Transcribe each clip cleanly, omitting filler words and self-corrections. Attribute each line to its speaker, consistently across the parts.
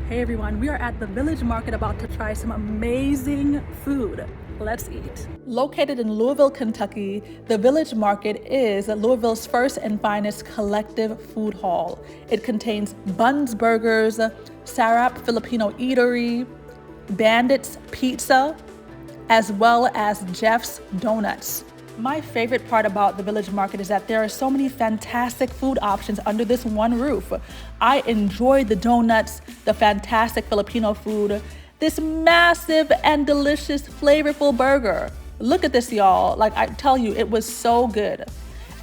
Speaker 1: Hey everyone, we are at the Village Market about to try some amazing food. Let's eat. Located in Louisville, Kentucky, the Village Market is Louisville's first and finest collective food hall. It contains Buns Burgers, Sarap Filipino Eatery, Bandit's Pizza, as well as Jeff's Donuts. My favorite part about the Village Market is that there are so many fantastic food options under this one roof. I enjoy the donuts, the fantastic Filipino food, this massive and delicious flavorful burger. Look at this, y'all. Like I tell you, it was so good.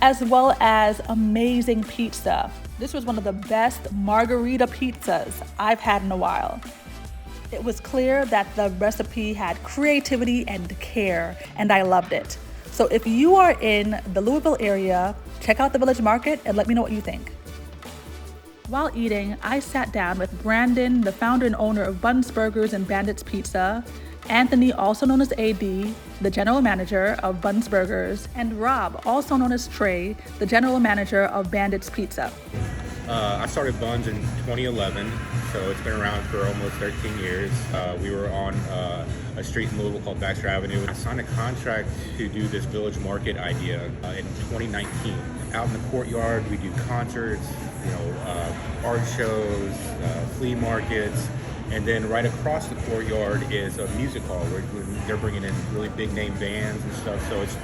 Speaker 1: As well as amazing pizza. This was one of the best margarita pizzas I've had in a while. It was clear that the recipe had creativity and care, and I loved it. So if you are in the Louisville area, check out the Village Market and let me know what you think. While eating, I sat down with Brandon, the founder and owner of Buns Burgers and Bandit's Pizza, Anthony, also known as AD, the general manager of Buns Burgers, and Rob, also known as Trey, the general manager of Bandit's Pizza.
Speaker 2: I started Buns in 2011, so it's been around for almost 13 years. We were on a street in Louisville called Baxter Avenue. I signed a contract to do this Village Market idea in 2019. Out in the courtyard, we do concerts, art shows, flea markets, and then right across the courtyard is a music hall where they're bringing in really big name bands and stuff. So it's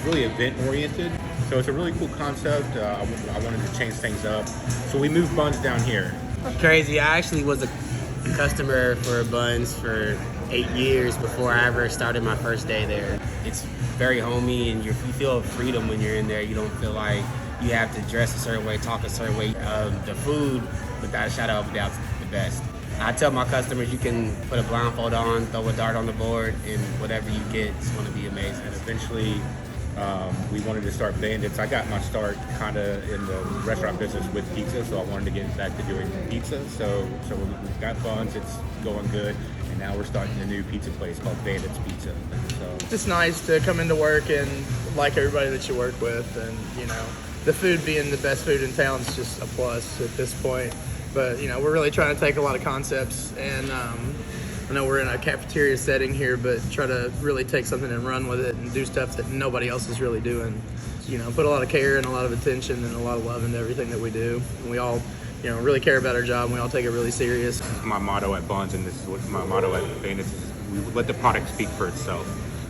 Speaker 2: really event oriented. So it's a really cool concept. I wanted to change things up. So we moved Buns down here.
Speaker 3: Crazy. I actually was a customer for Buns for 8 years before I ever started my first day there. It's very homey and you feel freedom when you're in there. You don't feel like you have to dress a certain way, talk a certain way. The food, without a shadow of a doubt, is the best. I tell my customers you can put a blindfold on, throw a dart on the board, and whatever you get is going to be amazing.
Speaker 2: And eventually, we wanted to start Bandits. I got my start kind of in the restaurant business with pizza, so I wanted to get back to doing pizza. So we've got Buns, it's going good, and now we're starting a new pizza place called Bandit's Pizza. So
Speaker 4: it's nice to come into work and like everybody that you work with, and the food being the best food in town is just a plus at this point. But we're really trying to take a lot of concepts, and I know we're in a cafeteria setting here, but try to really take something and run with it and do stuff that nobody else is really doing. Put a lot of care and a lot of attention and a lot of love into everything that we do. And we all, really care about our job, and we all take it really serious.
Speaker 2: My motto at Buns, and this is what my motto at Bandits is: we let the product speak for itself.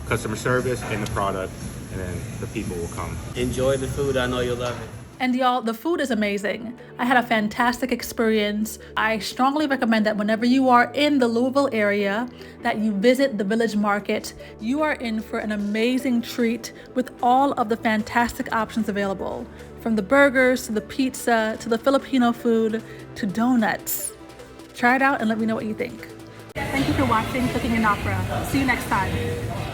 Speaker 2: Customer service and the product, and then the people will come.
Speaker 3: Enjoy the food. I know you'll love it.
Speaker 1: And y'all, the food is amazing. I had a fantastic experience. I strongly recommend that whenever you are in the Louisville area, that you visit the Village Market. You are in for an amazing treat with all of the fantastic options available. From the burgers, to the pizza, to the Filipino food, to donuts. Try it out and let me know what you think. Thank you for watching Cooking in Opera. See you next time.